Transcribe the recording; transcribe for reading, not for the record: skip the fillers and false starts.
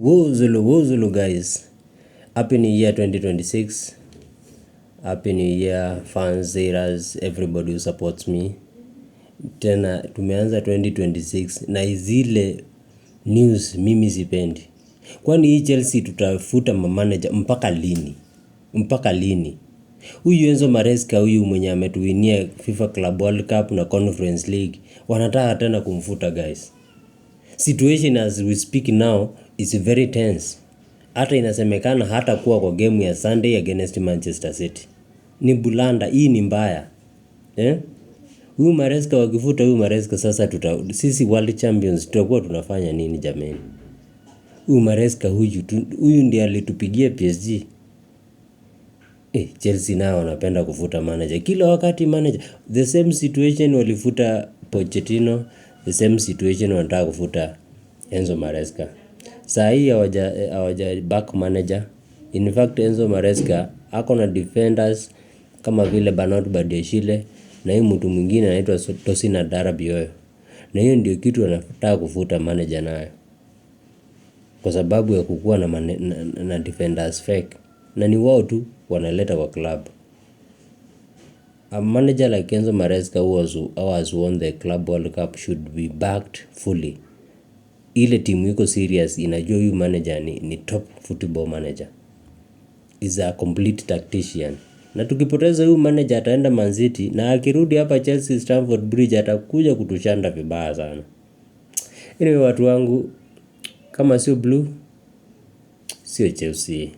Wuzulu guys. Happy New Year 2026. Happy New Year fans, haters, everybody who supports me. Tena tumeanza 2026 na zile news mimi sipendi. Kwani hii Chelsea tutafuta manager mpaka lini? Mpaka lini? Huyu Enzo Maresca huyu mwenye ametuwinia FIFA Club World Cup na Conference League wanataka tena kumfuta guys. Situation as we speak now is very tense. Hata inasemekana hata kuwa kwa game ya Sunday against Manchester City. Ni bulanda, hii ni mbaya. Huyu Maresca wakifuta huyu Maresca sasa sisi world champions tutakuwa tunafanya nini jameni? Huyu Maresca huyu ndiye alitupigia PSG. Chelsea nao wanapenda kufuta manager. Kila wakati manager. The same situation walifuta Pochettino, the same situation wanataka kufuta Enzo Maresca. Saa hii hawaja back manager. In fact Enzo Maresca ako na defenders kama vile Bernard Badiashile na hii mtu mwingine anaitwa Tosin Darabioyo. Na hiyo ndio kitu wanataka kufuta manager nayo. Kwa sababu ya kukua na defenders fake. Na ni wao tu wanaleta kwa club. A manager like Enzo Maresca who has won the Club World Cup should be backed fully. Ile timu iko serious inajua huyu manager ni top football manager. Is a complete tactician. Na tukipoteza huyu manager ataenda Man City na akirudi hapa Chelsea Stamford Bridge atakuja kutushanda vibaya sana. Anyway watu wangu, kama sio blue sio Chelsea.